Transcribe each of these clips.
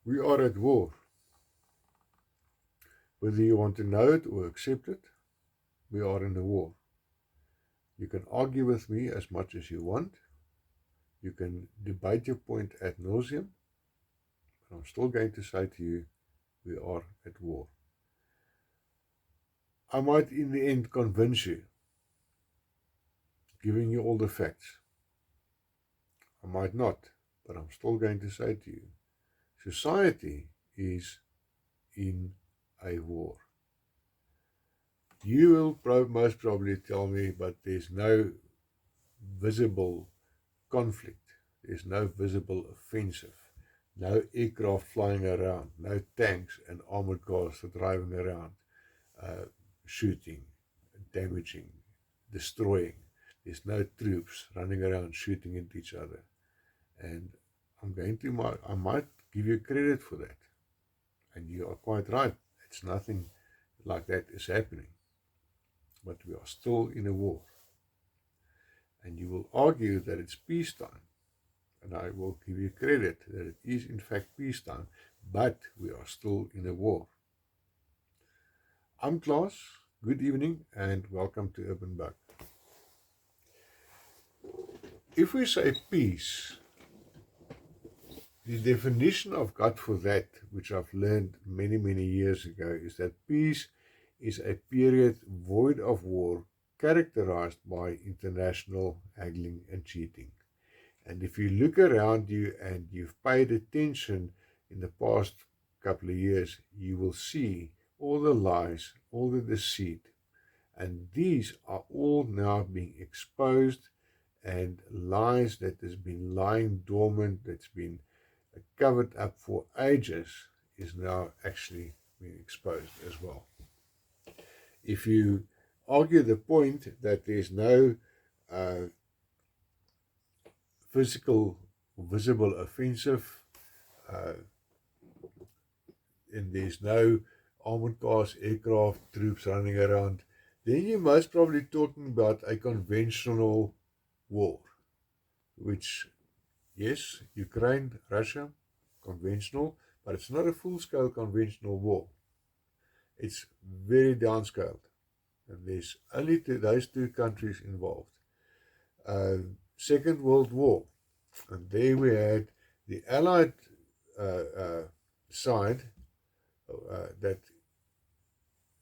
We are at war. Whether you want to know it or accept it, we are in a war. You can argue with me as much as you want. You can debate your point ad nauseum, but I'm still going to say to you, we are at war. I might in the end convince you, giving you all the facts. I might not, but I'm still going to say to you, society is in a war. You will most probably tell me, but there's no visible conflict. There's no visible offensive. No aircraft flying around. No tanks and armored cars driving around, shooting, damaging, destroying. There's no troops running around shooting at each other. And I might give you credit for that. And you are quite right. It's nothing like that is happening. But we are still in a war. And you will argue that it's peacetime. And I will give you credit that it is in fact peacetime, but we are still in a war. I'm Klaas. Good evening and welcome to Urban Bug. If we say peace, the definition I've got for that, which I've learned many years ago, is that peace is a period void of war, characterized by international haggling and cheating. And if you look around you and you've paid attention in the past couple of years, you will see all the lies, all the deceit. And these are all now being exposed, and lies that has been lying dormant, that's been covered up for ages, is now actually being exposed as well. If you argue the point that there's no physical, visible offensive, and there's no armored cars, aircraft, troops running around, then you're most probably talking about a conventional war, which, yes, Ukraine, Russia, conventional, but it's not a full-scale conventional war. It's very downscaled, and there's only those two countries involved. Second World War, and there we had the Allied side that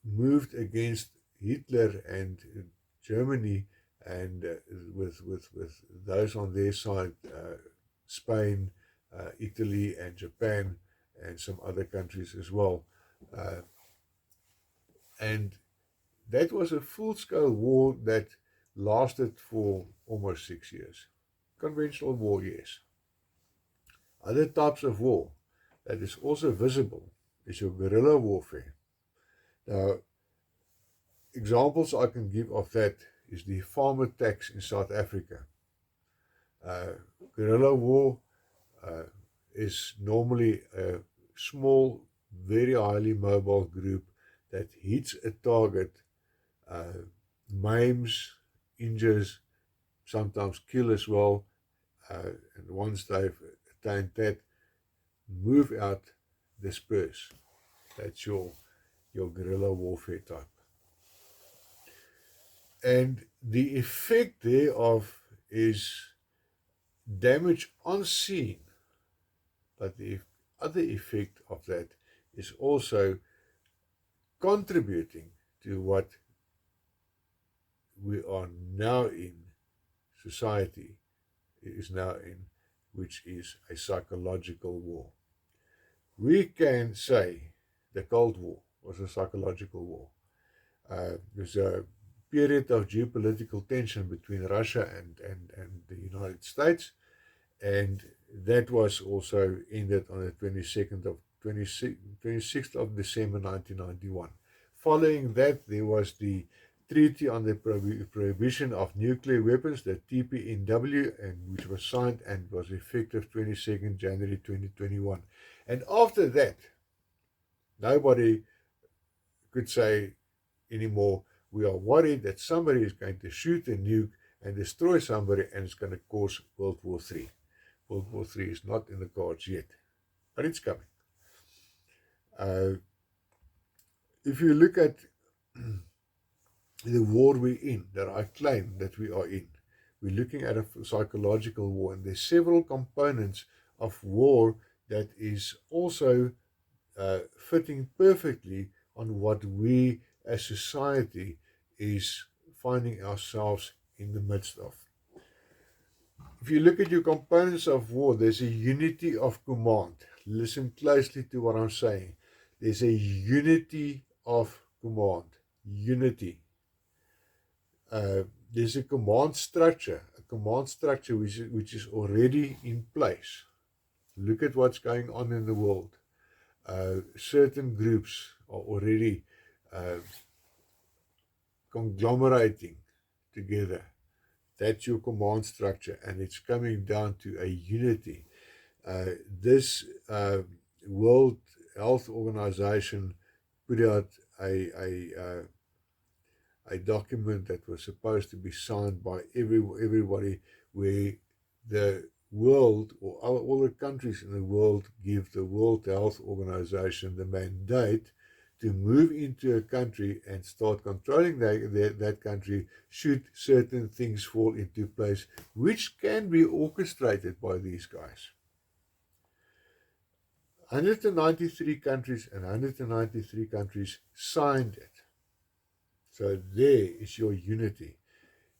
moved against Hitler and Germany, and with those on their side, Spain, Italy and Japan and some other countries as well. And that was a full-scale war that lasted for almost 6 years. Conventional war, yes. Other types of war that is also visible is your guerrilla warfare. Now, examples I can give of that is the farm attacks in South Africa. Guerrilla war is normally a small, very highly mobile group that hits a target, maims, injures, sometimes kill as well, and once they've attained that, move out, disperse. That's your guerrilla warfare type. And the effect thereof is damage on scene, but the other effect of that is also contributing to what we are now in, society is now in, which is a psychological war. We can say the Cold War was a psychological war. There's a period of geopolitical tension between Russia and the United States, and that was also ended on the 26th of December 1991. Following that, there was the Treaty on the Prohibition of Nuclear Weapons, the TPNW, and which was signed and was effective 22nd January 2021. And after that, nobody could say anymore, we are worried that somebody is going to shoot a nuke and destroy somebody, and it's going to cause World War III. World War III is not in the cards yet, but it's coming. Uh, if you look at the war we're in, that I claim that we are in, we're looking at a psychological war, and there's several components of war that is also fitting perfectly on what we as society is finding ourselves in the midst of. If you look at your components of war, there's a unity of command. Listen closely to what I'm saying. There's a unity of command. Unity. There's a command structure which is already in place. Look at what's going on in the world. Certain groups are already conglomerating together. That's your command structure, and it's coming down to a unity. This World Health Organization put out a document that was supposed to be signed by everybody, where the world, or all the countries in the world, give the World Health Organization the mandate to move into a country and start controlling that country should certain things fall into place, which can be orchestrated by these guys. 193 countries and 193 countries signed it. So there is your unity.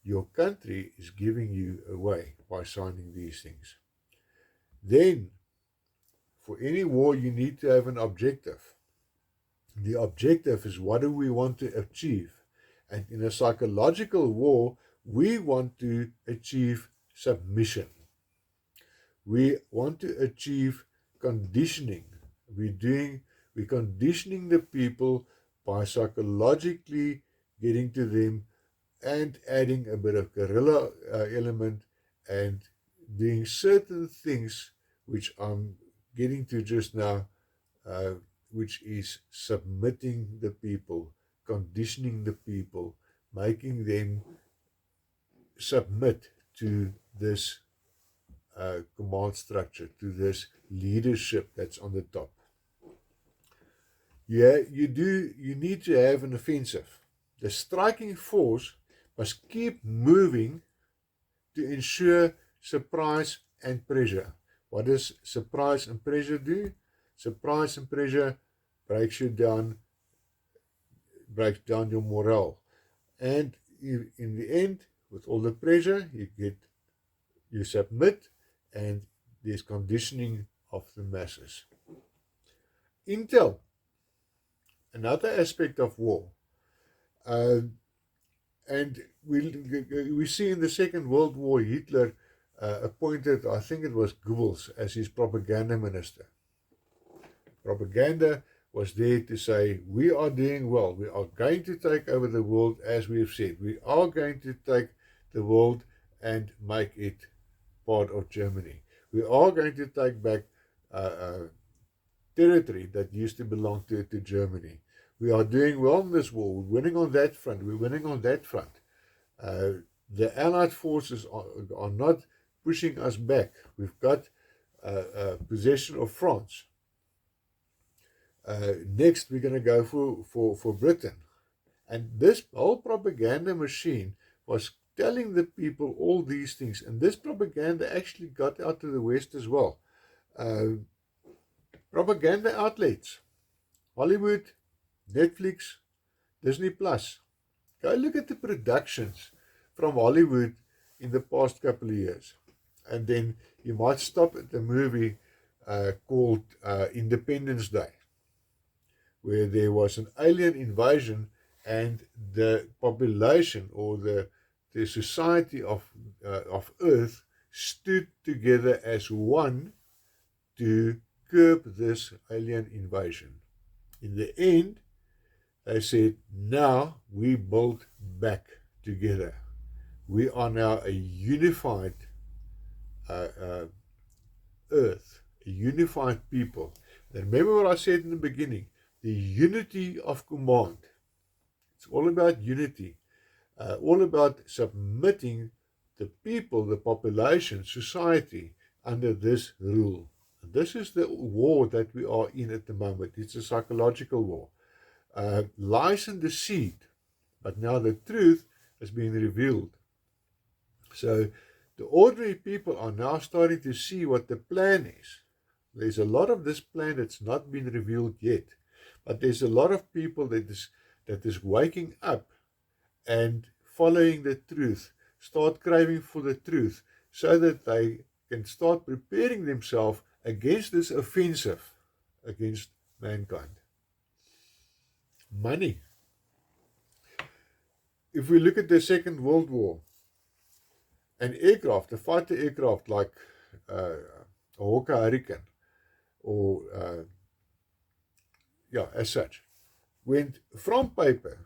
Your country is giving you away by signing these things. Then, for any war, you need to have an objective. The objective is, what do we want to achieve? And in a psychological war, we want to achieve submission. We want to achieve conditioning. We're conditioning the people by psychologically getting to them and adding a bit of guerrilla element and doing certain things which I'm getting to just now, which is submitting the people, conditioning the people, making them submit to this command structure, to this leadership that's on the top. Yeah, you need to have an offensive. The striking force must keep moving to ensure surprise and pressure. What does surprise and pressure do? Surprise and pressure breaks down your morale. And in the end, with all the pressure, you submit, and there's conditioning of the masses. Intel, another aspect of war. And we see in the Second World War, Hitler appointed, I think it was Goebbels, as his propaganda minister. Propaganda was there to say, we are doing well. We are going to take over the world, as we have said. We are going to take the world and make it part of Germany. We are going to take back territory that used to belong to Germany. We are doing well in this war. We're winning on that front. We're winning on that front. The Allied forces are not pushing us back. We've got possession of France. Next, we're going to go for Britain. And this whole propaganda machine was telling the people all these things. And this propaganda actually got out to the West as well. Propaganda outlets, Hollywood, Netflix, Disney Plus. Go look at the productions from Hollywood in the past couple of years. And then you might stop at the movie called Independence Day, where there was an alien invasion and the population, or the society of Earth, stood together as one to curb this alien invasion. In the end, they said, now we build back together. We are now a unified Earth, a unified people. And remember what I said in the beginning, the unity of command. It's all about unity, all about submitting the people, the population, society, under this rule. This is the war that we are in at the moment. It's a psychological war. Lies and deceit, but now the truth has been revealed. So the ordinary people are now starting to see what the plan is. There's a lot of this plan that's not been revealed yet, but there's a lot of people that is waking up and following the truth, start craving for the truth, so that they can start preparing themselves against this offensive against mankind. Money. If we look at the Second World War, an aircraft, a fighter aircraft like a Hawker Hurricane, or as such, went from paper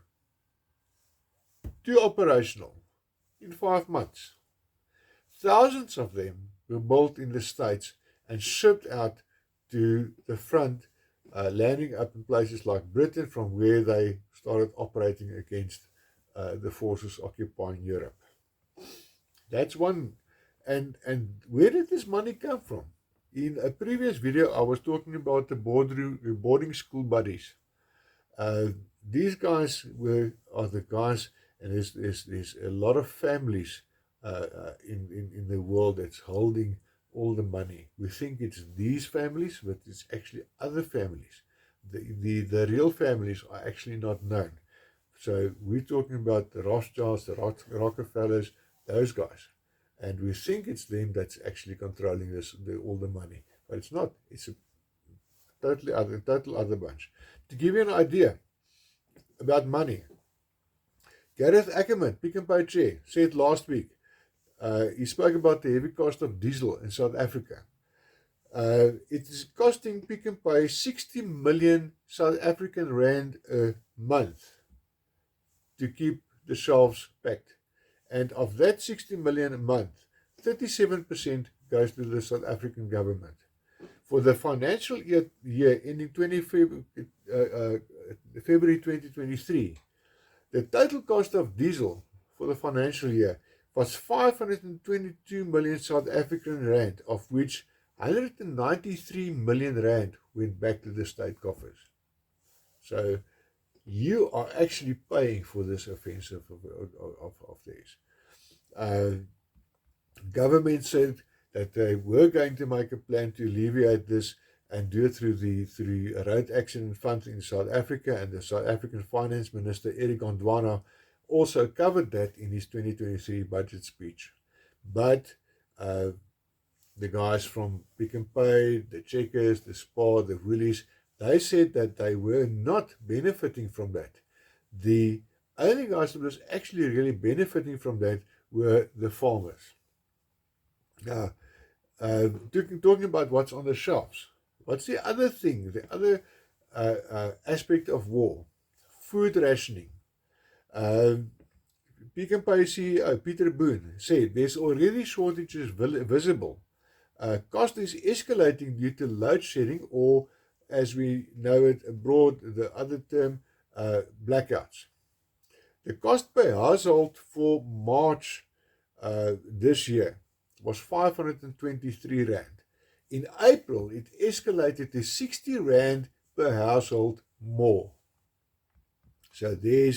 to operational in 5 months. Thousands of them were built in the States and shipped out to the front, landing up in places like Britain, from where they started operating against the forces occupying Europe. That's one. And where did this money come from? In a previous video, I was talking about the boarding school buddies. These guys are the guys, and there's a lot of families in the world that's holding all the money. We think it's these families, but it's actually other families. The real families are actually not known. So we're talking about the Rothschilds, the Rockefellers, those guys. And we think it's them that's actually controlling all the money. But it's not. It's a total other bunch. To give you an idea about money, Gareth Ackerman, Pick n Pay chair, said last week, he spoke about the heavy cost of diesel in South Africa. It is costing Pick n Pay 60 million South African rand a month to keep the shelves packed. And of that 60 million a month, 37% goes to the South African government. For the financial year ending February 2023, the total cost of diesel for the financial year was 522 million South African rand, of which 193 million rand went back to the state coffers. So you are actually paying for this offensive of theirs. Government said that they were going to make a plan to alleviate this and do it through a road accident fund in South Africa, and the South African Finance Minister Eric Gondwana also covered that in his 2023 budget speech. But the guys from Pick n Pay, the Checkers, the Spar, the Woolies, they said that they were not benefiting from that. The only guys that was actually really benefiting from that were the farmers. Now, talking about what's on the shelves, what's the other thing, the other aspect of war? Food rationing. Pick n Pay CEO Peter Boone said there's already shortages visible. Cost is escalating due to load shedding, or as we know it abroad, the other term, blackouts. The cost per household for March this year was 523 Rand. In April, it escalated to 60 Rand per household more. So there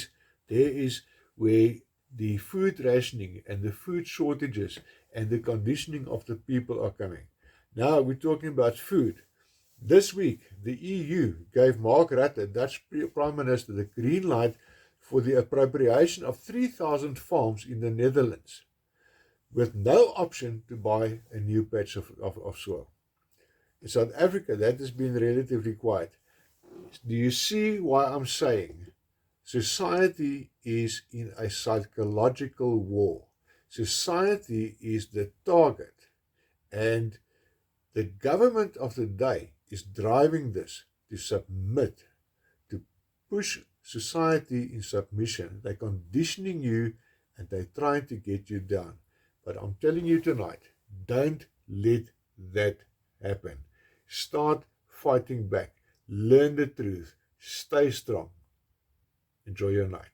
is where the food rationing and the food shortages and the conditioning of the people are coming. Now we're talking about food. This week, the EU gave Mark Rutte, Dutch Prime Minister, the green light for the appropriation of 3,000 farms in the Netherlands, with no option to buy a new patch of soil. In South Africa, that has been relatively quiet. Do you see why I'm saying society is in a psychological war? Society is the target, and the government of the day is driving this to submit, to push society in submission. They're conditioning you and they're trying to get you down. But I'm telling you tonight, don't let that happen. Start fighting back. Learn the truth. Stay strong. Enjoy your night.